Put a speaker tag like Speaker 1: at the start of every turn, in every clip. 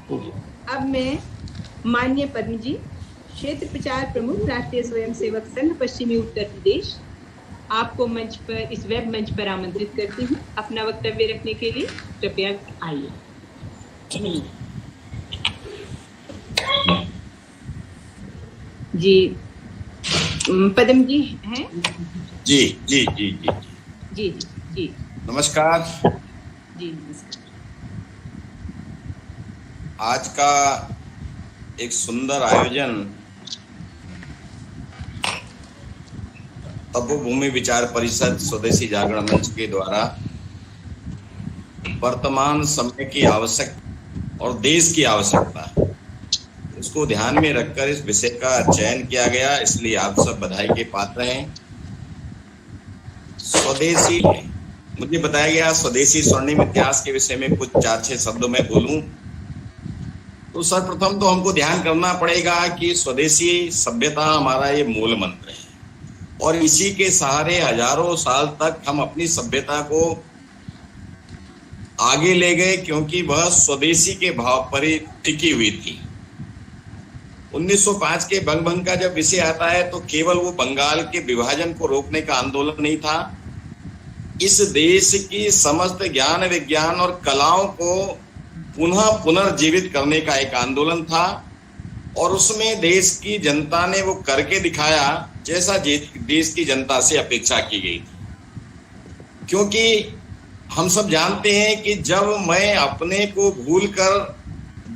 Speaker 1: अब मैं माननीय पद्म जी, क्षेत्र प्रचार प्रमुख, राष्ट्रीय स्वयंसेवक संघ पश्चिमी उत्तर प्रदेश, आपको मंच पर, इस वेब मंच पर आमंत्रित करती हूँ अपना वक्तव्य रखने के लिए। कृपया आइए। जी, पद्म जी हैं?
Speaker 2: जी जी जी जी
Speaker 1: जी जी जी
Speaker 2: नमस्कार
Speaker 1: जी नमस्कार।
Speaker 2: आज का एक सुंदर आयोजन तपोभूमि विचार परिषद स्वदेशी जागरण मंच के द्वारा वर्तमान समय की आवश्यकता और देश की आवश्यकता, उसको ध्यान में रखकर इस विषय का चयन किया गया, इसलिए आप सब बधाई के पात्र हैं। स्वदेशी, मुझे बताया गया स्वदेशी स्वर्णिम इतिहास के विषय में कुछ 4-6 शब्दों में बोलूं तो सर्वप्रथम तो हमको ध्यान करना पड़ेगा कि स्वदेशी सभ्यता हमारा ये मूल मंत्र है और इसी के सहारे हजारों साल तक हम अपनी सभ्यता को आगे ले गए, क्योंकि वह स्वदेशी के भाव पर ही टिकी हुई थी। 1905 के बंगभंग का जब विषय आता है तो केवल वो बंगाल के विभाजन को रोकने का आंदोलन नहीं था, इस देश की समस्त ज्ञान विज्ञान और कलाओं को पुनः पुनर्जीवित करने का एक आंदोलन था और उसमें देश की जनता ने वो करके दिखाया जैसा देश की जनता से अपेक्षा की गई थी। क्योंकि हम सब जानते हैं कि जब मैं अपने को भूलकर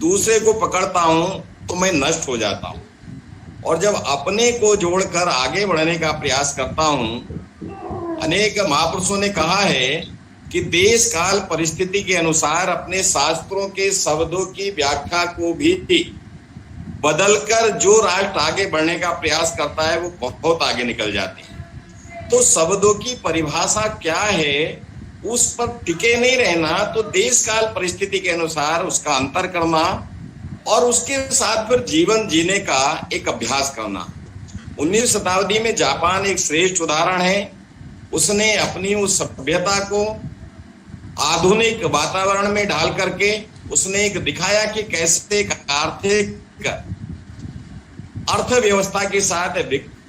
Speaker 2: दूसरे को पकड़ता हूं तो मैं नष्ट हो जाता हूं, और जब अपने को जोड़कर आगे बढ़ने का प्रयास करता हूं, अनेक महापुरुषों ने कहा है कि देश काल परिस्थिति के अनुसार अपने शास्त्रों के शब्दों की व्याख्या को भी बदलकर जो राष्ट्र आगे बढ़ने का प्रयास करता है वो बहुत आगे निकल जाते हैं। तो शब्दों की परिभाषा क्या है, उस पर टिके नहीं रहना, तो देश काल परिस्थिति के अनुसार उसका अंतर करना और उसके साथ फिर जीवन जीने का एक अभ्यास करना। 19वीं शताब्दी में जापान एक श्रेष्ठ उदाहरण है। उसने अपनी उस सभ्यता को आधुनिक वातावरण में डाल करके उसने एक दिखाया कि कैसे एक आर्थिक अर्थव्यवस्था के साथ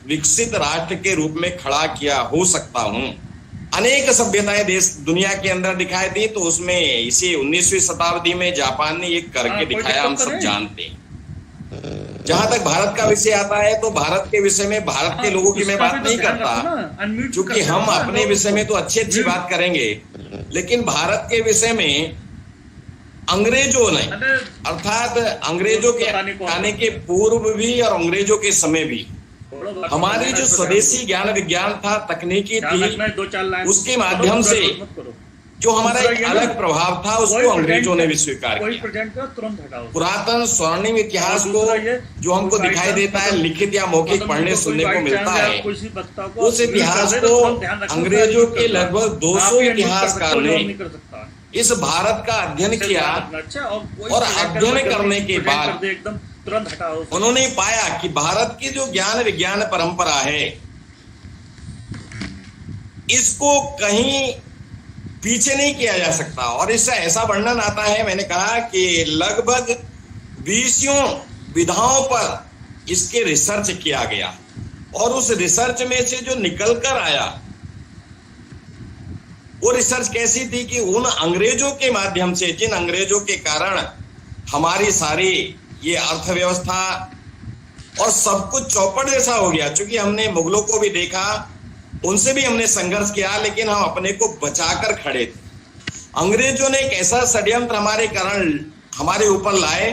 Speaker 2: विकसित राष्ट्र के रूप में खड़ा किया हो सकता हूं। अनेक सभ्यताएं देश दुनिया के अंदर दिखाई दी, तो उसमें इसी 19वीं शताब्दी में जापान ने ये करके दिखाया, हम सब जानते हैं। जहां तक भारत का विषय आता है तो भारत के विषय में भारत के लोगों की मैं बात नहीं करता, क्योंकि हम अपने विषय में तो अच्छी अच्छी बात करेंगे, लेकिन भारत के विषय में अंग्रेजों ने, अर्थात अंग्रेजों के आने के पूर्व भी और अंग्रेजों के समय भी हमारी जो स्वदेशी ज्ञान विज्ञान था, तकनीकी थी, उसके माध्यम से जो हमारा एक अलग प्रभाव था उसको अंग्रेजों ने भी स्वीकार किया। पुरातन स्वर्णिम इतिहास को जो हमको दिखाई देता है, लिखित या मौखिक पढ़ने सुनने को मिलता है, उस इतिहास को अंग्रेजों के लगभग 200 इतिहासकारों ने इस भारत का अध्ययन किया और अध्ययन करने के बाद उन्होंने पाया कि भारत की जो ज्ञान विज्ञान परंपरा है, इसको कहीं पीछे नहीं किया जा सकता। और इससे ऐसा वर्णन आता है, मैंने कहा कि लगभग 20 विधाओं पर इसके रिसर्च किया गया और उस रिसर्च में से जो निकल कर आया वो रिसर्च कैसी थी कि उन अंग्रेजों के माध्यम से, जिन अंग्रेजों के कारण हमारी सारी ये अर्थव्यवस्था और सब कुछ चौपट जैसा हो गया। चूंकि हमने मुगलों को भी देखा, उनसे भी हमने संघर्ष किया, लेकिन हम अपने को बचाकर खड़े थे। अंग्रेजों ने एक ऐसा षड्यंत्र हमारे कारण हमारे ऊपर लाए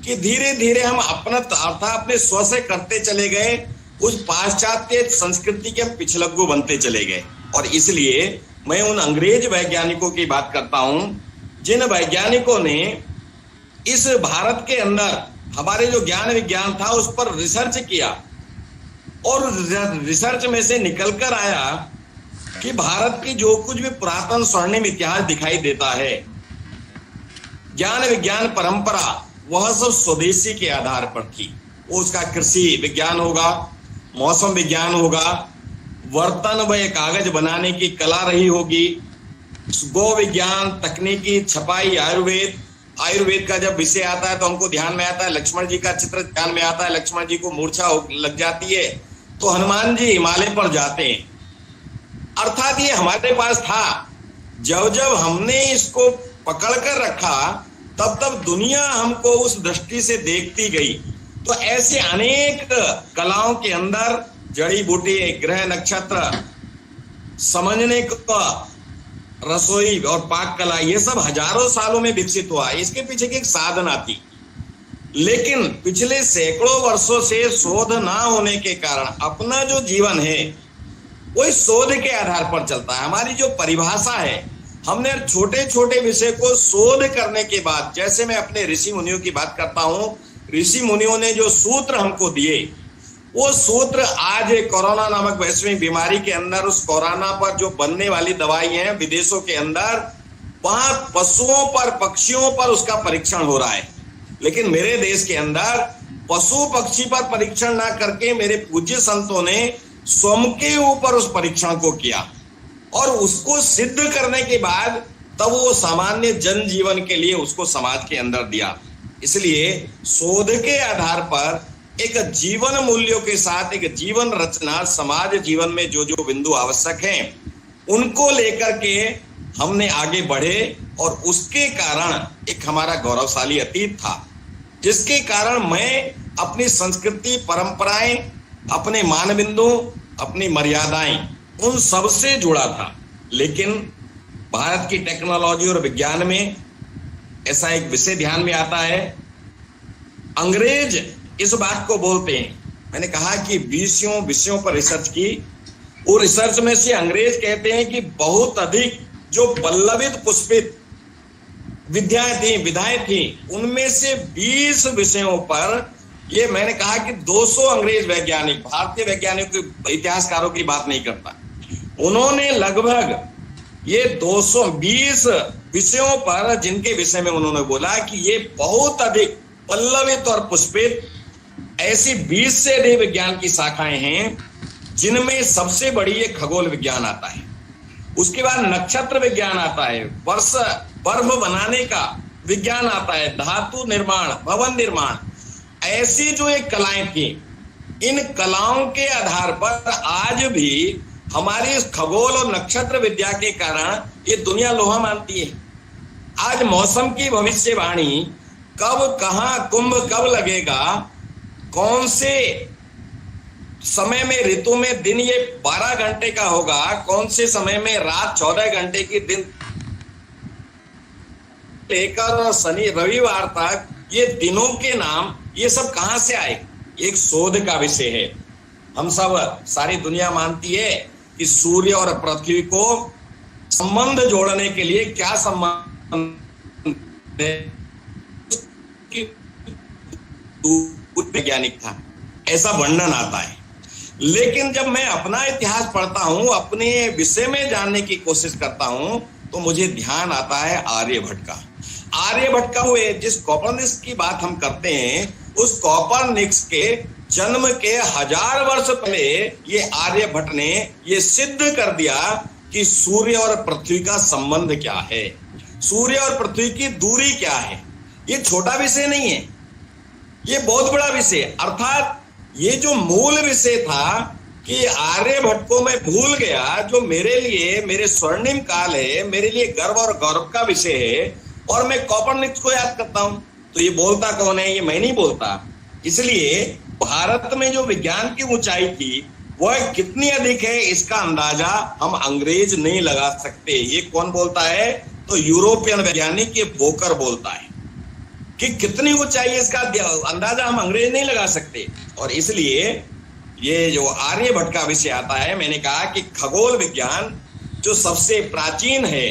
Speaker 2: कि धीरे धीरे हम अपने स्व से करते चले गए, उस पाश्चात्य संस्कृति के पिछलग्गू बनते चले गए। और इसलिए मैं उन अंग्रेज वैज्ञानिकों की बात करता हूं, जिन वैज्ञानिकों ने इस भारत के अंदर हमारे जो ज्ञान विज्ञान था उस पर रिसर्च किया और रिसर्च में से निकल कर आया कि भारत की जो कुछ भी पुरातन स्वर्णिम इतिहास दिखाई देता है, ज्ञान विज्ञान परंपरा, वह सब स्वदेशी के आधार पर थी। वो उसका कृषि विज्ञान होगा, मौसम विज्ञान होगा, बर्तन व कागज बनाने की कला रही होगी, गो विज्ञान, तकनीकी, छपाई, आयुर्वेद, आयुर्वेद का जब विषय आता है तो हमको ध्यान में आता है लक्ष्मण जी का चित्र ध्यान में आता है, लक्ष्मण जी को मूर्छा लग जाती है तो हनुमान जी हिमालय पर जाते हैं। अर्थात ये हमारे पास था। जब जब हमने इसको पकड़ कर रखा तब तब दुनिया हमको उस दृष्टि से देखती गई। तो ऐसे अनेक कलाओं के अंदर जड़ी बूटी, ग्रह नक्षत्र समझने का, रसोई और पाक कला, ये सब हजारों सालों में विकसित हुआ। इसके पीछे की एक साधना थी, लेकिन पिछले सैकड़ों वर्षों से शोध ना होने के कारण अपना जो जीवन है वो इस शोध के आधार पर चलता है। हमारी जो परिभाषा है, हमने छोटे छोटे विषय को शोध करने के बाद, जैसे मैं अपने ऋषि मुनियों की बात करता हूं, ऋषि मुनियों ने जो सूत्र हमको दिए, वो सूत्र आज कोरोना नामक वैश्विक बीमारी के अंदर, उस कोरोना पर जो बनने वाली दवाई है विदेशों के अंदर, वहां पशुओं पर, पक्षियों पर उसका परीक्षण हो रहा है। लेकिन मेरे देश के अंदर पशु पक्षी पर परीक्षण ना करके मेरे पूज्य संतों ने स्वयं के ऊपर उस परीक्षण को किया और उसको सिद्ध करने के बाद तब वो सामान्य जनजीवन के लिए उसको समाज के अंदर दिया। इसलिए शोध के आधार पर एक जीवन मूल्यों के साथ एक जीवन रचना, समाज जीवन में जो जो बिंदु आवश्यक हैं उनको लेकर के हमने आगे बढ़े और उसके कारण एक हमारा गौरवशाली अतीत था, जिसके कारण मैं अपनी संस्कृति, परंपराएं, अपने मानबिंदु, अपनी मर्यादाएं, उन सब से जुड़ा था। लेकिन भारत की टेक्नोलॉजी और विज्ञान में ऐसा एक विषय ध्यान में आता है, अंग्रेज इस बात को बोलते हैं, मैंने कहा कि 20 विषयों पर रिसर्च की, वो रिसर्च में से अंग्रेज कहते हैं कि बहुत अधिक जो पल्लवित पुष्पित विधाएं थी उनमें से 20 विषयों पर, ये मैंने कहा कि 200 अंग्रेज वैज्ञानिक, भारतीय वैज्ञानिकों, इतिहासकारों की बात नहीं करता, उन्होंने लगभग ये 220 विषयों पर, जिनके विषय में उन्होंने बोला कि ये बहुत अधिक पल्लवित और पुष्पित, ऐसी 20 से अधिक विज्ञान की शाखाएं हैं, जिनमें सबसे बड़ी ये खगोल विज्ञान आता है। उसके बाद नक्षत्र विज्ञान आता है, वर्ष बर्फ बनाने का विज्ञान आता है, धातु निर्माण, भवन निर्माण, ऐसी जो एक कलाएं थी, इन कलाओं के आधार पर आज भी हमारी इस खगोल और नक्षत्र विद्या के कारण ये दुनिया लोहा मानती है। आज मौसम की भविष्यवाणी, कब कहां कुंभ कब लगेगा, कौन से समय में ऋतु में दिन ये 12 घंटे का होगा, कौन से समय में रात 14 घंटे की, दिन लेकर शनि रविवार तक ये दिनों के नाम, ये सब कहां से आए? एक शोध का विषय है। हम सब, सारी दुनिया मानती है कि सूर्य और पृथ्वी को संबंध जोड़ने के लिए क्या संबंध, वैज्ञानिक था, ऐसा वर्णन आता है। लेकिन जब मैं अपना इतिहास पढ़ता हूं, अपने विषय में जानने की कोशिश करता हूं, तो मुझे ध्यान आता है आर्यभट्ट का। आर्यभट्ट का हुए जिस कोपरनिकस की बात हम करते हैं, उस कोपरनिकस के जन्म के 1000 वर्ष पहले ये आर्यभट्ट ने ये सिद्ध कर दिया कि सूर्य और पृथ्वी का संबंध क्या है, सूर्य और पृथ्वी की दूरी क्या है। ये छोटा विषय नहीं है, ये बहुत बड़ा विषय। अर्थात ये जो मूल विषय था कि आर्यभट्ट को मैं भूल गया, जो मेरे लिए, मेरे स्वर्णिम काल है, मेरे लिए गर्व और गौरव का विषय है, और मैं कोपरनिकस को याद करता हूं। तो ये बोलता कौन है? ये मैं नहीं बोलता। इसलिए भारत में जो विज्ञान की ऊंचाई थी वह कितनी अधिक है, इसका अंदाजा हम अंग्रेज नहीं लगा सकते। ये कौन बोलता है? तो यूरोपियन वैज्ञानिक ये बोकर बोलता है कि कितनी ऊंचाई है, इसका अंदाजा हम अंग्रेज नहीं लगा सकते। और इसलिए ये जो आर्यभट्ट का विषय आता है, मैंने कहा कि खगोल विज्ञान जो सबसे प्राचीन है,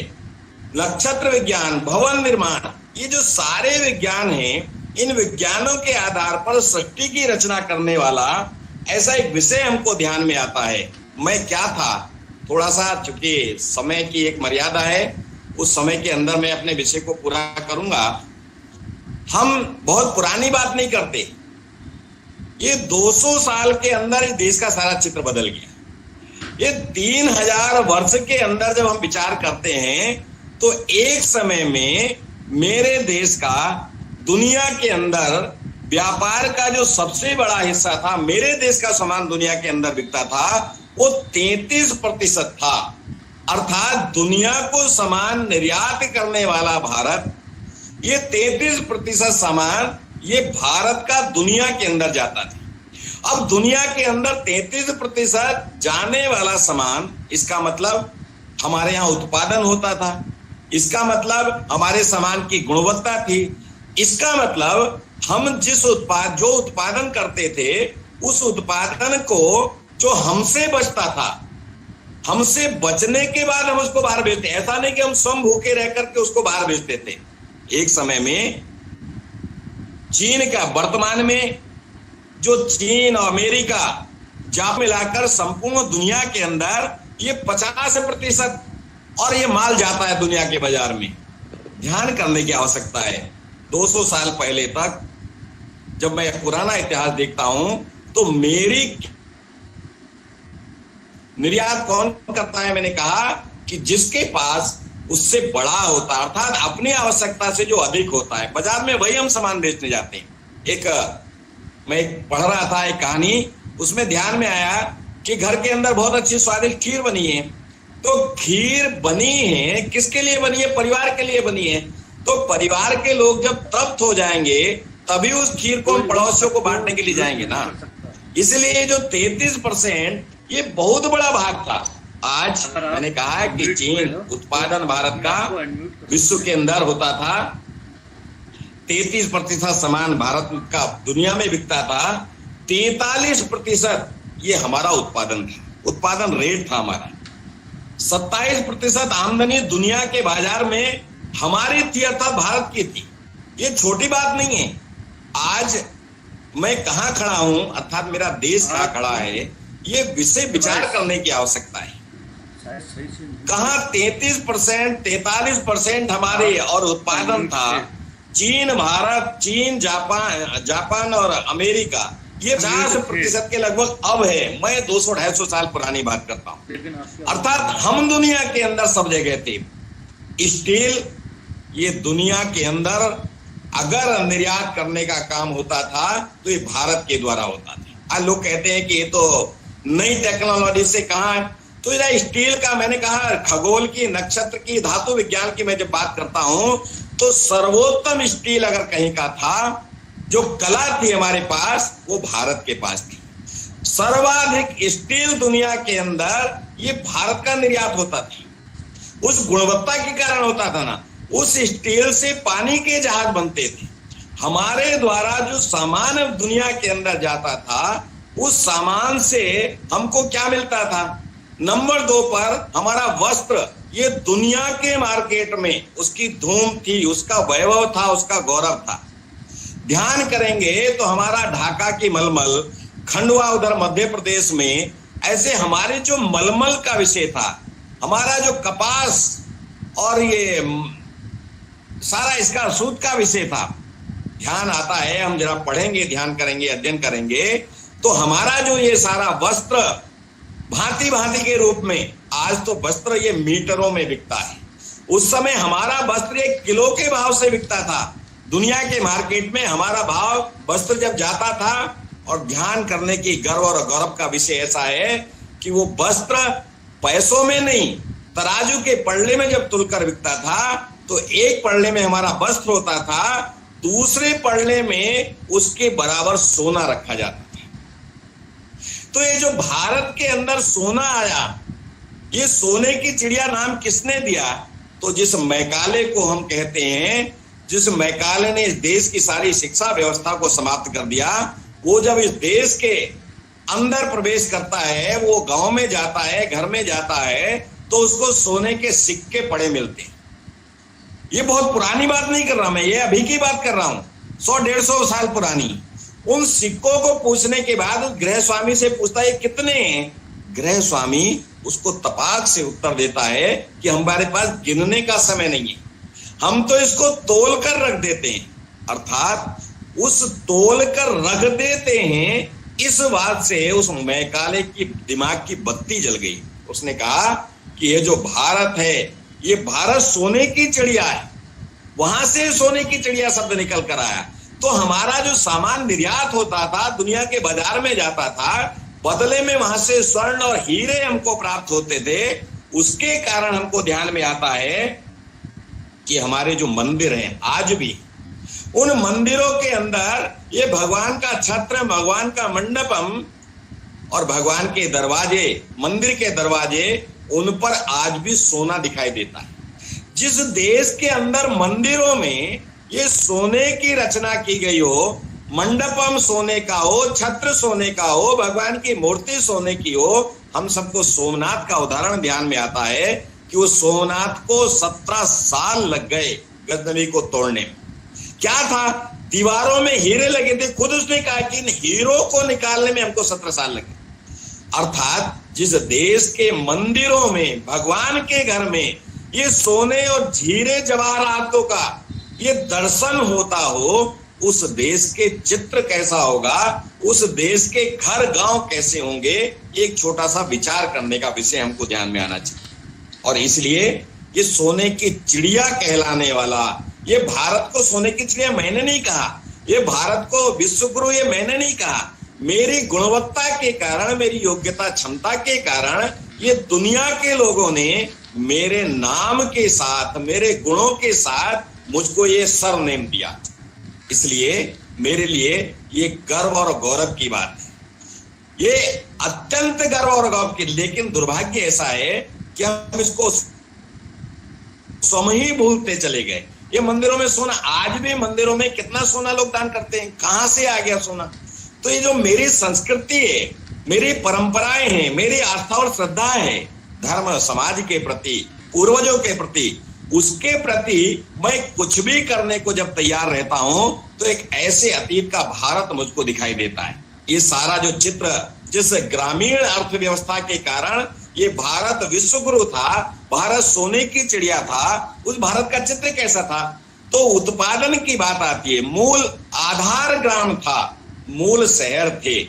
Speaker 2: नक्षत्र विज्ञान, भवन निर्माण, ये जो सारे विज्ञान हैं, इन विज्ञानों के आधार पर सृष्टि की रचना करने वाला ऐसा एक विषय हमको ध्यान में आता है। मैं क्या था, थोड़ा सा, चूंकि समय की एक मर्यादा है, उस समय के अंदर मैं अपने विषय को पूरा करूंगा। हम बहुत पुरानी बात नहीं करते, ये 200 साल के अंदर इस देश का सारा चित्र बदल गया। ये 3000 वर्ष के अंदर जब हम विचार करते हैं, तो एक समय में मेरे देश का दुनिया के अंदर व्यापार का जो सबसे बड़ा हिस्सा था, मेरे देश का सामान दुनिया के अंदर बिकता था, वो 33% था। अर्थात दुनिया को सामान निर्यात करने वाला भारत, ये 33% सामान ये भारत का दुनिया के अंदर जाता था। अब दुनिया के अंदर 33% जाने वाला सामान, इसका मतलब हमारे यहाँ उत्पादन होता था, इसका मतलब हमारे सामान की गुणवत्ता थी, इसका मतलब हम जो उत्पादन करते थे उस उत्पादन को जो हमसे बचता था, हमसे बचने के बाद हम उसको बाहर बेचते। ऐसा नहीं कि हम स्वयं भूखे रह करके उसको बाहर बेचते थे। एक समय में चीन का, वर्तमान में जो चीन और अमेरिका जापान मिलाकर संपूर्ण दुनिया के अंदर ये 50% और ये माल जाता है दुनिया के बाजार में। ध्यान करने की आवश्यकता है। 200 साल पहले तक जब मैं पुराना इतिहास देखता हूं तो मेरी निर्यात कौन करता है? मैंने कहा कि जिसके पास उससे बड़ा होता है, अर्थात अपनी आवश्यकता से जो अधिक होता है, बाजार में वही हम सामान बेचने जाते हैं। मैं पढ़ रहा था एक कहानी, उसमें ध्यान में आया कि घर के अंदर बहुत अच्छी स्वादिष्ट खीर बनी है। तो खीर बनी है, किसके लिए बनी है? परिवार के लिए बनी है। तो परिवार के लोग जब तृप्त हो जाएंगे तभी उस खीर को हम पड़ोसियों को बांटने के लिए जाएंगे ना। इसलिए जो 33% ये बहुत बड़ा भाग था। आज मैंने कहा कि चीन उत्पादन भारत का विश्व के अंदर होता था, 33% सामान भारत का दुनिया में बिकता था, 43% ये हमारा उत्पादन था, उत्पादन रेट था हमारा। 27% आमदनी दुनिया के बाजार में हमारी थी, अर्थात भारत की थी। ये छोटी बात नहीं है। आज मैं कहाँ खड़ा हूं, अर्थात मेरा देश कहाँ खड़ा है, ये विषय विचार करने की आवश्यकता है। कहाँ 33%, 43% हमारे और उत्पादन था। चीन, भारत, चीन, जापान और अमेरिका ये 50% के लगभग अब है। मैं 200-250 साल पुरानी बात करता हूँ। अर्थात हम दुनिया के अंदर सब जगह थे। स्टील ये दुनिया के अंदर अगर निर्यात करने का काम होता था तो ये भारत के द्वारा होता था। आज लोग कहते हैं कि ये तो नई टेक्नोलॉजी से कहाँ है, तो ये स्टील का, मैंने कहा खगोल की, नक्षत्र की, धातु विज्ञान की मैं जब बात करता हूं तो सर्वोत्तम स्टील अगर कहीं का था, जो कला थी हमारे पास, वो भारत के पास थी। सर्वाधिक स्टील दुनिया के अंदर ये भारत का निर्यात होता था। उस गुणवत्ता के कारण होता था ना। उस स्टील से पानी के जहाज बनते थे। हमारे द्वारा जो सामान दुनिया के अंदर जाता था, उस सामान से हमको क्या मिलता था? नंबर 2 पर हमारा वस्त्र, ये दुनिया के मार्केट में उसकी धूम थी, उसका वैभव था, उसका गौरव था। ध्यान करेंगे तो हमारा ढाका की मलमल, खंडवा उधर मध्य प्रदेश में, ऐसे हमारे जो मलमल का विषय था, हमारा जो कपास और ये सारा इसका सूत का विषय था। ध्यान आता है, हम जरा पढ़ेंगे, ध्यान करेंगे, अध्ययन करेंगे तो हमारा जो ये सारा वस्त्र भांति भांति के रूप में, आज तो वस्त्र ये मीटरों में बिकता है। उस समय हमारा वस्त्र 1 किलो के भाव से बिकता था। दुनिया के मार्केट में हमारा भाव वस्त्र जब जाता था, और ध्यान करने की गर्व और गौरव का विषय ऐसा है कि वो वस्त्र पैसों में नहीं, तराजू के पल्ले में जब तुलकर बिकता था तो एक पल्ले में हमारा वस्त्र होता था, दूसरे पल्ले में उसके बराबर सोना रखा जाता था। तो ये जो भारत के अंदर सोना आया, ये सोने की चिड़िया नाम किसने दिया? तो जिस मैकाले को हम कहते हैं, जिस मैकाले ने इस देश की सारी शिक्षा व्यवस्था को समाप्त कर दिया, वो जब इस देश के अंदर प्रवेश करता है, वो गांव में जाता है, घर में जाता है, तो उसको सोने के सिक्के पड़े मिलते हैं। ये बहुत पुरानी बात नहीं कर रहा मैं, ये अभी की बात कर रहा हूं, 100-150 साल पुरानी। उन सिक्कों को पूछने के बाद उस गृह स्वामी से पूछता है कितने हैं? गृह स्वामी उसको तपाक से उत्तर देता है कि हमारे पास गिनने का समय नहीं है, हम तो इसको तोल कर रख देते हैं। अर्थात उस तोल कर रख देते हैं, इस बात से उस मैकाले की दिमाग की बत्ती जल गई। उसने कहा कि ये जो भारत है, ये भारत सोने की चिड़िया है, वहां से सोने की चिड़िया शब्द निकल कर आया। तो हमारा जो सामान निर्यात होता था, दुनिया के बाजार में जाता था, बदले में वहां से स्वर्ण और हीरे हमको प्राप्त होते थे। उसके कारण हमको ध्यान में आता है कि हमारे जो मंदिर हैं आज भी, उन मंदिरों के अंदर ये भगवान का छत्र, भगवान का मंडपम और भगवान के दरवाजे, मंदिर के दरवाजे, उन पर आज भी सोना दिखाई देता है। जिस देश के अंदर मंदिरों में ये सोने की रचना की गई हो, मंडपम सोने का हो, छत्र सोने का हो, भगवान की मूर्ति सोने की हो, हम सबको सोमनाथ का उदाहरण ध्यान में आता है कि वो सोमनाथ को 17 साल लग गए गजनवी को तोड़ने में। क्या था? दीवारों में हीरे लगे थे। खुद उसने कहा कि इन हीरों को निकालने में हमको 17 साल लगे। अर्थात जिस देश के मंदिरों में, भगवान के घर में ये सोने और हीरे जवाहरातों का ये दर्शन होता हो, उस देश के चित्र कैसा होगा, उस देश के घर गांव कैसे होंगे, एक छोटा सा विचार करने का विषय हमको ध्यान में आना चाहिए। और इसलिए ये सोने की चिड़िया कहलाने वाला, ये भारत को सोने की चिड़िया मैंने नहीं कहा, ये भारत को विश्व गुरु ये मैंने नहीं कहा। मेरी गुणवत्ता के कारण, मेरी योग्यता क्षमता के कारण ये दुनिया के लोगों ने मेरे नाम के साथ, मेरे गुणों के साथ मुझको ये सरनेम दिया। इसलिए मेरे लिए ये गर्व और गौरव की बात है, ये अत्यंत गर्व और गौरव की। लेकिन दुर्भाग्य ऐसा है कि हम इसको स्वयं ही भूलते चले गए। ये मंदिरों में सोना, आज भी मंदिरों में कितना सोना लोग दान करते हैं, कहां से आ गया सोना? तो ये जो मेरी संस्कृति है, मेरी परंपराएं हैं, मेरी आस्था और श्रद्धा है धर्म समाज के प्रति, पूर्वजों के प्रति, उसके प्रति मैं कुछ भी करने को जब तैयार रहता हूं तो एक ऐसे अतीत का भारत मुझको दिखाई देता है। ये सारा जो चित्र, जिस ग्रामीण अर्थव्यवस्था के कारण ये भारत विश्व गुरु था, भारत सोने की चिड़िया था, उस भारत का चित्र कैसा था? तो उत्पादन की बात आती है, मूल आधार ग्राम था, मूल शहर थे।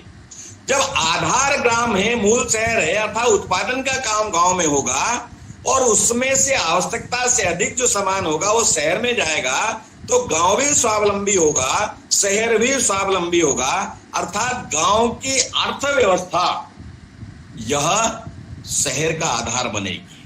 Speaker 2: जब आधार ग्राम है, मूल शहर है, अर्थात उत्पादन का काम गांव में होगा और उसमें से आवश्यकता से अधिक जो सामान होगा वो शहर में जाएगा, तो गांव भी स्वावलंबी होगा, शहर भी स्वावलंबी होगा। अर्थात गांव की अर्थव्यवस्था यह शहर का आधार बनेगी।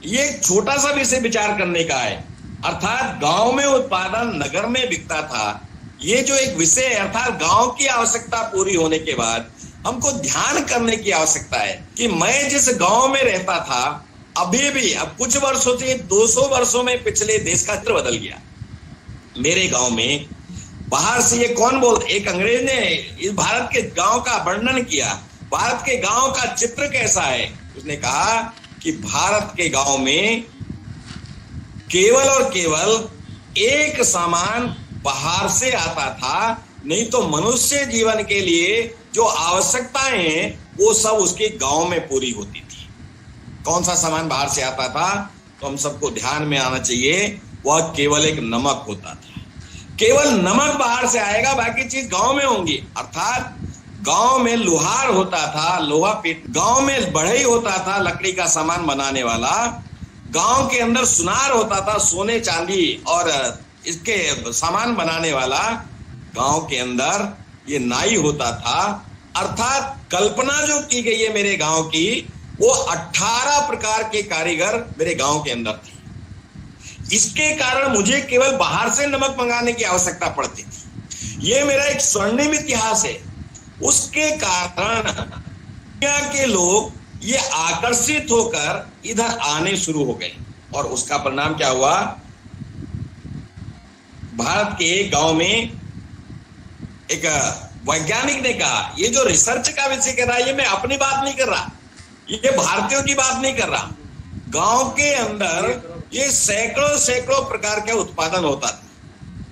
Speaker 2: ये एक छोटा सा विषय विचार करने का है। अर्थात गांव में उत्पादन नगर में बिकता था, ये जो एक विषय है, अर्थात गांव की आवश्यकता पूरी होने के बाद हमको ध्यान करने की आवश्यकता है कि मैं जिस गांव में रहता था, अभी भी, अब कुछ वर्षों से, 200 वर्षों में पिछले देश का चित्र बदल गया। मेरे गांव में बाहर से ये कौन बोल, एक अंग्रेज ने इस भारत के गांव का वर्णन किया, भारत के गांव का चित्र कैसा है। उसने कहा कि भारत के गांव में केवल और केवल एक सामान बाहर से आता था, नहीं तो मनुष्य जीवन के लिए जो आवश्यकताएं हैं वो सब उसके गांव में पूरी होती थी। कौन सा सामान बाहर से आता था? तो हम सबको ध्यान में आना चाहिए, वह केवल एक नमक होता था। केवल नमक बाहर से आएगा, बाकी चीज गांव में होंगी। अर्थात गांव में लोहार होता था, लोहा पीट, गांव में बढ़ई होता था, लकड़ी का सामान बनाने वाला, गांव के अंदर सुनार होता था, सोने चांदी और इसके सामान बनाने वाला, गांव के अंदर ये नाई होता था। अर्थात कल्पना जो की गई है मेरे गांव की, वो 18 प्रकार के कारीगर मेरे गांव के अंदर थे। इसके कारण मुझे केवल बाहर से नमक मंगाने की आवश्यकता पड़ती थी। ये मेरा एक स्वर्णिम इतिहास है। उसके कारण दुनिया के लोग ये आकर्षित होकर इधर आने शुरू हो गए और उसका परिणाम क्या हुआ? भारत के एक गांव में एक वैज्ञानिक ने कहा, ये जो रिसर्च का विषय कर रहा है, ये मैं अपनी बात नहीं कर रहा, ये भारतीयों की बात नहीं कर रहा। गांव के अंदर ये सैकड़ों प्रकार का उत्पादन होता था,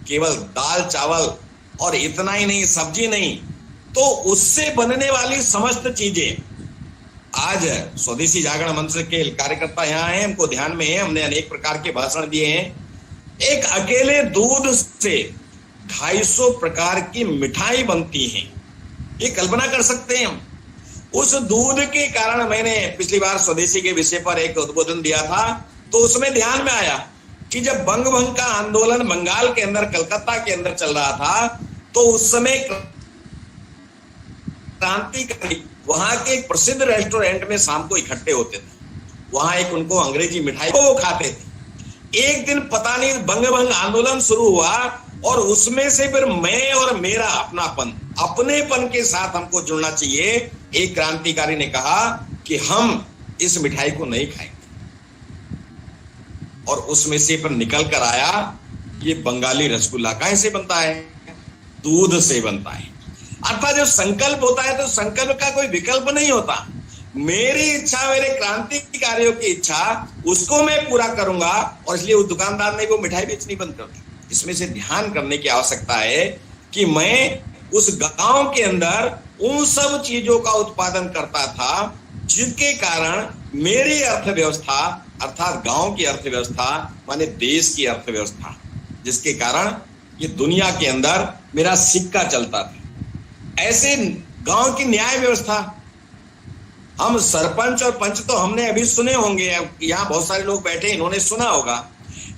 Speaker 2: केवल दाल चावल और इतना ही नहीं, सब्जी नहीं, तो उससे बनने वाली समस्त चीजें। आज स्वदेशी जागरण मंच के कार्यकर्ता यहाँ हैं, हमको ध्यान में है, हमने अनेक प्रकार के भाषण दिए हैं। एक अकेले दूध से 250 प्रकार की मिठाई बनती हैं, ये कल्पना कर सकते हैं हम। उस दूध के कारण मैंने पिछली बार स्वदेशी के विषय पर एक उद्बोधन दिया था, तो उसमें ध्यान में आया कि जब बंगभंग का आंदोलन बंगाल के अंदर, कलकत्ता के अंदर चल रहा था, तो उस समय क्रांतिकारी वहां के एक प्रसिद्ध रेस्टोरेंट में शाम को इकट्ठे होते थे। वहां एक उनको अंग्रेजी मिठाई को वो खाते थे। एक दिन पता नहीं बंगभंग आंदोलन शुरू हुआ और उसमें से फिर मैं और मेरा अपनेपन के साथ हमको जुड़ना चाहिए। एक क्रांतिकारी ने कहा कि हम इस मिठाई को नहीं खाएंगे, और उसमें से फिर निकल कर आया ये बंगाली रसगुल्ला। कैसे बनता है? दूध से बनता है। अर्थात जब संकल्प होता है तो संकल्प का कोई विकल्प नहीं होता। मेरी इच्छा, मेरे क्रांतिकारियों की इच्छा, उसको मैं पूरा करूंगा, और इसलिए उस दुकानदार ने वो मिठाई बेचनी बंद कर दी। इसमें से ध्यान करने की आवश्यकता है कि मैं उस गांव के अंदर उन सब चीजों का उत्पादन करता था जिनके कारण मेरी अर्थव्यवस्था, अर्थात गांव की अर्थव्यवस्था माने देश की अर्थव्यवस्था, जिसके कारण ये दुनिया के अंदर मेरा सिक्का चलता था। ऐसे गांव की न्याय व्यवस्था, हम सरपंच और पंच तो हमने अभी सुने होंगे, यहाँ बहुत सारे लोग बैठे, इन्होंने सुना होगा,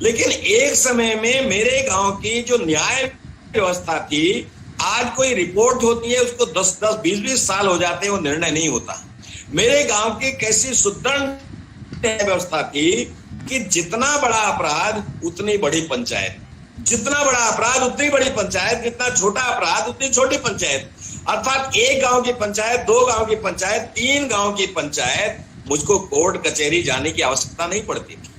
Speaker 2: लेकिन एक समय में मेरे गांव की जो न्याय व्यवस्था थी, आज कोई रिपोर्ट होती है उसको 10-10, 20-20 साल हो जाते हैं, वो निर्णय नहीं होता। मेरे गांव की कैसी सुदृढ़ व्यवस्था थी कि जितना बड़ा अपराध उतनी बड़ी पंचायत, जितना बड़ा अपराध उतनी बड़ी पंचायत, जितना छोटा अपराध उतनी छोटी पंचायत। अर्थात एक गांव की पंचायत, 2 गांव की पंचायत, 3 गांव की पंचायत, मुझको कोर्ट कचहरी जाने की आवश्यकता नहीं पड़ती थी।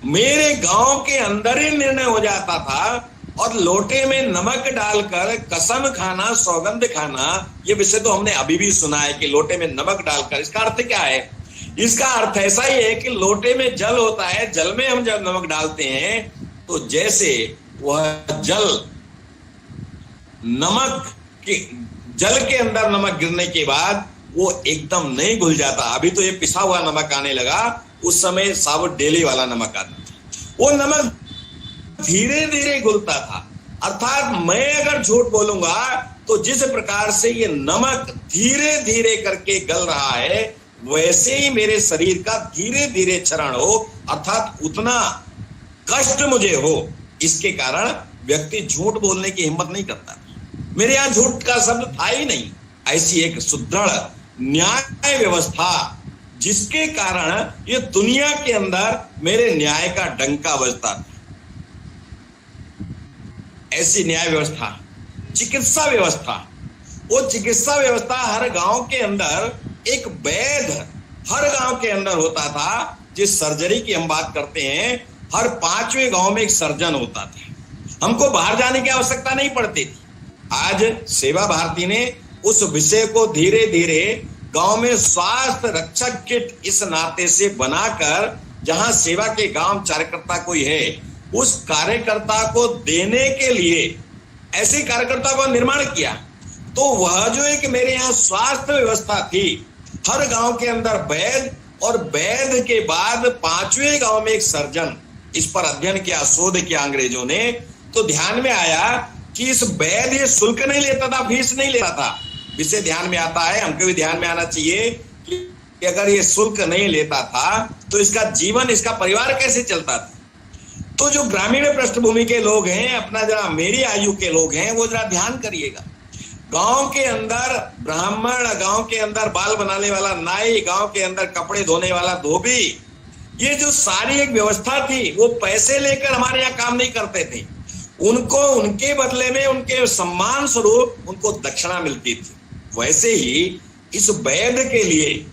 Speaker 2: मेरे गांव के अंदर ही निर्णय हो जाता था, और लोटे में नमक डालकर कसम खाना, सौगंध खाना, ये विषय तो हमने अभी भी सुना है कि लोटे में नमक डालकर। इसका अर्थ क्या है? इसका अर्थ ऐसा ही है कि लोटे में जल होता है, जल में हम जब नमक डालते हैं तो जैसे वह जल, नमक के जल के अंदर नमक गिरने के बाद वो एकदम नहीं घुल जाता। अभी तो ये पिसा हुआ नमक आने लगा, उस समय साबुत डेली वाला नमक आता था। वो नमक धीरे धीरे घुलता था। अर्थात मैं अगर झूठ बोलूंगा तो जिस प्रकार से ये नमक धीरे धीरे करके गल रहा है, वैसे ही मेरे शरीर का धीरे धीरे क्षरण हो, अर्थात उतना कष्ट मुझे हो। इसके कारण व्यक्ति झूठ बोलने की हिम्मत नहीं करता। मेरे यहां झूठ का शब्द था ही नहीं। ऐसी एक सुदृढ़ न्याय व्यवस्था जिसके कारण ये दुनिया के अंदर मेरे न्याय का डंका बजता था। ऐसी न्याय व्यवस्था, चिकित्सा व्यवस्था, वो चिकित्सा व्यवस्था हर गांव के अंदर एक वैद्य हर गांव के अंदर होता था। जिस सर्जरी की हम बात करते हैं, हर 5वें गांव में एक सर्जन होता था। हमको बाहर जाने की आवश्यकता नहीं पड़ती थी। आज सेवा भारती ने उस विषय को धीरे धीरे गांव में स्वास्थ्य रक्षक किट इस नाते से बनाकर, जहां सेवा के गांव कार्यकर्ता कोई है, उस कार्यकर्ता को देने के लिए ऐसे कार्यकर्ता का निर्माण किया। तो वह जो एक मेरे यहाँ स्वास्थ्य व्यवस्था थी, हर गांव के अंदर वैद्य, और वैद्य के बाद 5वें गांव में एक सर्जन। इस पर अध्ययन किया, शोध किया अंग्रेजों ने, तो ध्यान में आया कि इस वैद्य शुल्क नहीं लेता था, फीस नहीं लेता था। विषय ध्यान में आता है, हमको भी ध्यान में आना चाहिए कि अगर ये शुल्क नहीं लेता था तो इसका जीवन, इसका परिवार कैसे चलता था। तो जो ग्रामीण पृष्ठभूमि के लोग हैं, अपना जरा मेरी आयु के लोग हैं, वो जरा ध्यान करिएगा। गांव के अंदर ब्राह्मण, गांव के अंदर बाल बनाने वाला नाई, गांव के अंदर कपड़े धोने वाला धोबी, ये जो सारी एक व्यवस्था थी, वो पैसे लेकर हमारे यहाँ काम नहीं करते थे। उनको उनके बदले में, उनके सम्मान स्वरूप उनको दक्षिणा मिलती थी। वैसे ही इस वैद्य के लिए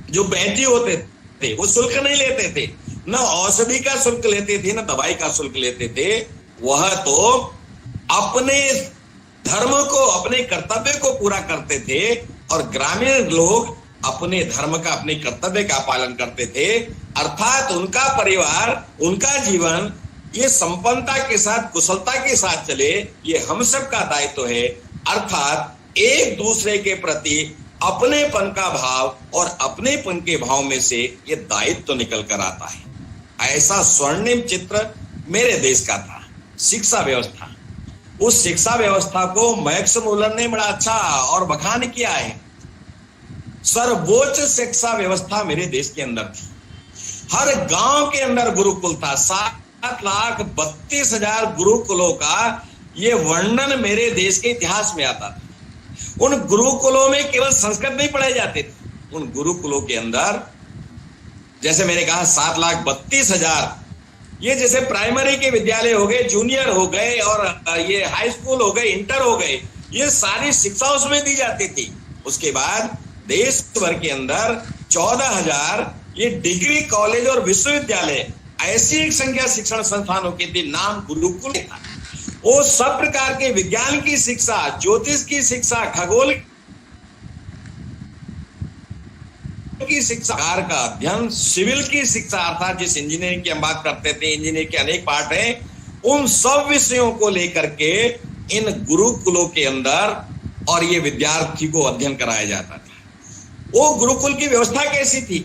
Speaker 2: जो बैठी होते थे, वो शुल्क नहीं लेते थे, न औषधि का शुल्क लेते थे, न दवाई का शुल्क लेते थे। वह तो अपने धर्म को, अपने कर्तव्य को पूरा करते थे, और ग्रामीण लोग अपने धर्म का, अपने कर्तव्य का पालन करते थे। अर्थात उनका परिवार, उनका जीवन ये संपन्नता के साथ, कुशलता के साथ चले, ये हम सब का दायित्व है। अर्थात एक दूसरे के प्रति अपनेपन का भाव, और अपनेपन के भाव में से ये दायित्व निकल कर आता है। ऐसा स्वर्णिम चित्र मेरे देश का था, शिक्षा व्यवस्था। उस शिक्षा व्यवस्था को मैक्स मुलर ने बड़ा अच्छा और बखान किया है। सर्वोच्च शिक्षा व्यवस्था मेरे देश के अंदर थी। हर गांव के अंदर गुरुकुल था। 7,32,000 गुरुकुलों का ये वर्णन मेरे देश के इतिहास में आता था। उन गुरुकुलों में केवल संस्कृत नहीं पढ़ाए जाते थे, उन गुरुकुलों के अंदर जैसे मैंने कहा 7,32,000, ये जैसे प्राइमरी के विद्यालय हो गए, जूनियर हो गए और ये हाई स्कूल हो गए, इंटर हो गए, ये सारी शिक्षा उसमें दी जाती थी। उसके बाद देश भर के अंदर 14,000 ये डिग्री कॉलेज और विश्वविद्यालय, ऐसी एक संख्या शिक्षण संस्थानों के थे, नाम गुरुकुल था। वो सब प्रकार के विज्ञान की शिक्षा, ज्योतिष की शिक्षा, खगोल की शिक्षा का अध्ययन, सिविल की शिक्षा अर्थात जिस इंजीनियरिंग की हम बात करते थे, इंजीनियरिंग के अनेक पार्ट हैं, उन सब विषयों को लेकर के इन गुरुकुलों के अंदर और ये विद्यार्थी को अध्ययन कराया जाता था। वो गुरुकुल की व्यवस्था कैसी थी?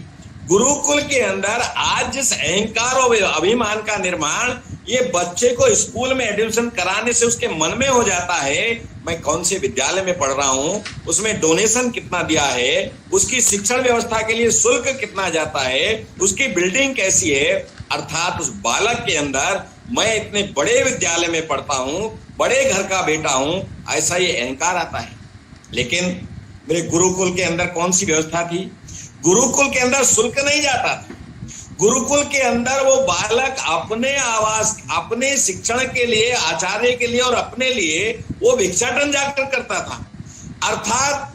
Speaker 2: गुरुकुल के अंदर आज जिस अहंकार और अभिमान का निर्माण ये बच्चे को स्कूल में एडमिशन कराने से उसके मन में हो जाता है, मैं कौन से विद्यालय में पढ़ रहा हूं, उसमें डोनेशन कितना दिया है, उसकी शिक्षण व्यवस्था के लिए शुल्क कितना जाता है, उसकी बिल्डिंग कैसी है, अर्थात उस बालक के अंदर मैं इतने बड़े विद्यालय में पढ़ता हूं, बड़े घर का बेटा हूं, ऐसा ये अहंकार आता है। लेकिन मेरे गुरुकुल के अंदर कौन सी व्यवस्था थी? गुरुकुल के अंदर शुल्क नहीं जाता था। गुरुकुल के अंदर वो बालक अपने आवास, अपने शिक्षण के लिए, आचार्य के लिए और अपने लिए वो भिक्षाटन जाकर करता था। अर्थात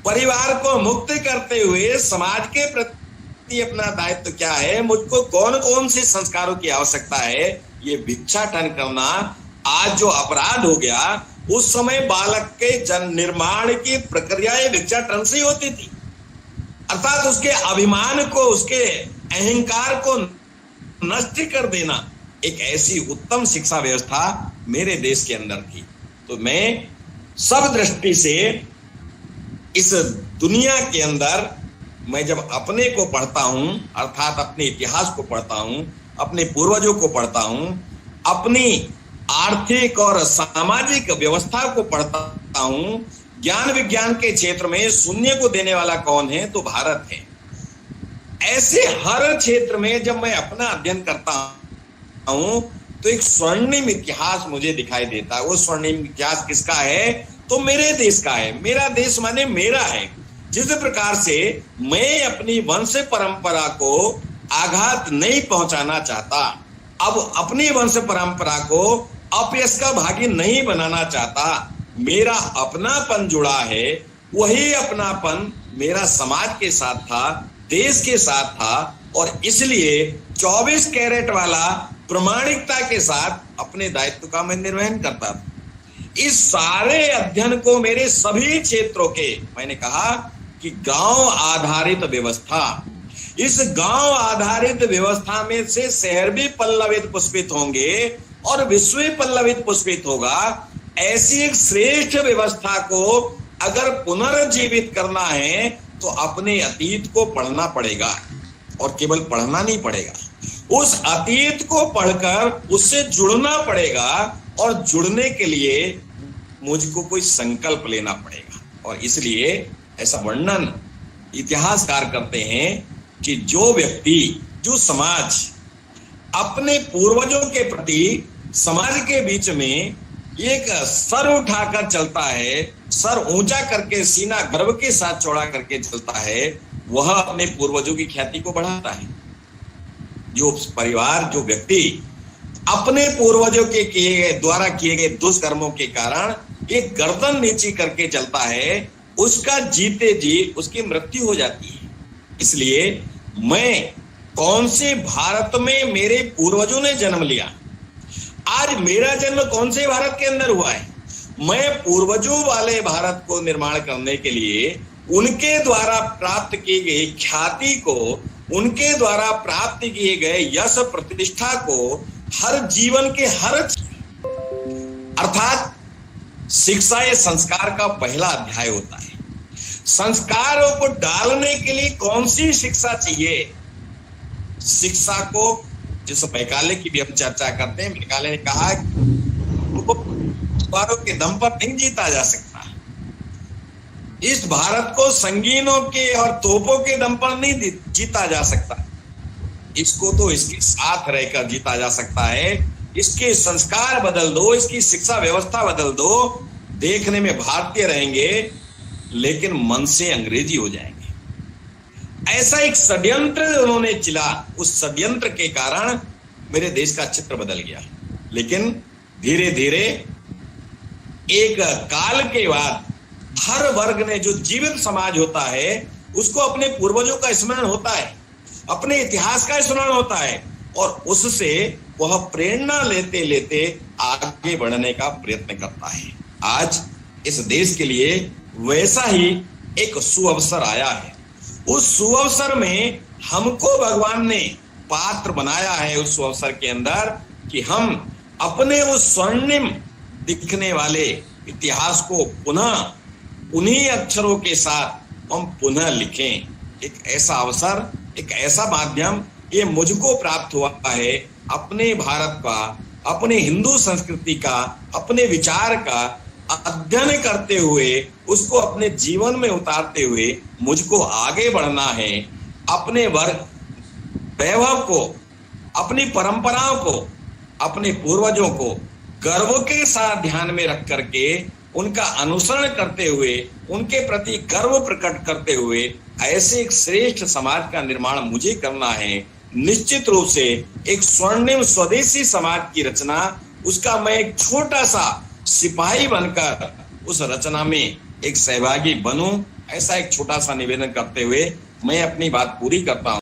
Speaker 2: परिवार को मुक्त करते हुए समाज के प्रति अपना दायित्व क्या है, मुझको कौन कौन से संस्कारों की आवश्यकता है, ये भिक्षाटन करना आज जो अपराध हो गया, उस समय बालक के जन निर्माण की प्रक्रिया भिक्षाटन से होती थी। अर्थात उसके अभिमान को, उसके अहंकार को नष्ट कर देना, एक ऐसी उत्तम शिक्षा व्यवस्था मेरे देश के अंदर थी। तो मैं सब दृष्टि से इस दुनिया के अंदर मैं जब अपने को पढ़ता हूं, अर्थात अपने इतिहास को पढ़ता हूं, अपने पूर्वजों को पढ़ता हूं, अपनी आर्थिक और सामाजिक व्यवस्था को पढ़ता हूं, ज्ञान विज्ञान के क्षेत्र में शून्य को देने वाला कौन है? तो भारत है। ऐसे हर क्षेत्र में जब मैं अपना अध्ययन करता हूं तो एक स्वर्णिम इतिहास मुझे दिखाई देता है। वो स्वर्णिम इतिहास किसका है? तो मेरे देश का है। मेरा देश माने मेरा है। जिस प्रकार से मैं अपनी वंश परंपरा को आघात नहीं पहुंचाना चाहता, अब अपनी वंश परंपरा को अपयश का भागी नहीं बनाना चाहता, मेरा अपनापन जुड़ा है, वही अपनापन मेरा समाज के साथ था, देश के साथ था, और इसलिए 24 कैरेट वाला प्रमाणिकता के साथ अपने दायित्व का मैं निर्वहन करता था। इस सारे अध्ययन को मेरे सभी क्षेत्रों के, मैंने कहा कि गांव आधारित व्यवस्था, इस गांव आधारित व्यवस्था में से शहर भी पल्लवित पुष्पित होंगे और विश्व भी पल्लवित पुष्पित होगा। ऐसी एक श्रेष्ठ व्यवस्था को अगर पुनर्जीवित करना है तो अपने अतीत को पढ़ना पड़ेगा, और केवल पढ़ना नहीं पड़ेगा, उस अतीत को पढ़कर उससे जुड़ना पड़ेगा, और जुड़ने के लिए मुझको कोई संकल्प लेना पड़ेगा। और इसलिए ऐसा वर्णन इतिहासकार करते हैं कि जो व्यक्ति, जो समाज अपने पूर्वजों के प्रति समाज के बीच में एक सर उठाकर चलता है, सर ऊंचा करके, सीना गर्व के साथ चौड़ा करके चलता है, वह अपने पूर्वजों की ख्याति को बढ़ाता है। जो परिवार, जो व्यक्ति अपने पूर्वजों के द्वारा किए गए दुष्कर्मों के कारण एक गर्दन नीची करके चलता है, उसका जीते जी उसकी मृत्यु हो जाती है। इसलिए मैं कौन से भारत में मेरे पूर्वजों ने जन्म लिया, आज मेरा जन्म कौन से भारत के अंदर हुआ है, मैं पूर्वजों वाले भारत को निर्माण करने के लिए उनके द्वारा प्राप्त की गई ख्याति को, उनके द्वारा प्राप्त किए गए यश प्रतिष्ठा को हर जीवन के हर, अर्थात शिक्षा ये संस्कार का पहला अध्याय होता है। संस्कारों को डालने के लिए कौन सी शिक्षा चाहिए? शिक्षा को, जिस मैकाले की भी हम चर्चा करते हैं, मैकाले ने कहा तलवारों के दम पर नहीं जीता जा सकता, इस भारत को संगीनों के और तोपों के दम पर नहीं जीता जा सकता। इसको तो इसके साथ रहकर जीता जा सकता है। इसके संस्कार बदल दो, इसकी शिक्षा व्यवस्था बदल दो, देखने में भारतीय रहेंगे लेकिन मन से अंग्रेजी हो जाएंगे। ऐसा एक षड्यंत्र उन्होंने चिला, उस षड्यंत्र के कारण मेरे देश का चित्र बदल गया। लेकिन धीरे धीरे एक काल के बाद हर वर्ग ने, जो जीवित समाज होता है उसको अपने पूर्वजों का स्मरण होता है, अपने इतिहास का स्मरण होता है और उससे वह प्रेरणा लेते लेते आगे बढ़ने का प्रयत्न करता है। आज इस देश के लिए वैसा ही एक सुअवसर आया है। उस सुअवसर में हमको भगवान ने पात्र बनाया है, उस सुअवसर के अंदर कि हम अपने उस स्वर्णिम दिखने वाले इतिहास को पुनः उन्हीं अक्षरों के साथ हम पुनः लिखें। एक ऐसा अवसर, एक ऐसा माध्यम ये मुझको प्राप्त हुआ है अपने भारत का, अपने हिंदू संस्कृति का, अपने विचार का अध्ययन करते हुए, उसको अपने जीवन में उतारते हुए मुझको आगे बढ़ना है। अपने वैभव को, अपनी परंपराओं को, अपने पूर्वजों को गर्व के साथ ध्यान में रख करके उनका अनुसरण करते हुए, उनके प्रति गर्व प्रकट करते हुए ऐसे एक श्रेष्ठ समाज का निर्माण मुझे करना है। निश्चित रूप से एक स्वर्णिम स्वदेशी समाज की रचना, उसका मैं एक छोटा सा सिपाही बनकर उस रचना में एक सहभागी बनूं, ऐसा एक छोटा सा निवेदन करते हुए मैं अपनी बात पूरी करता हूं।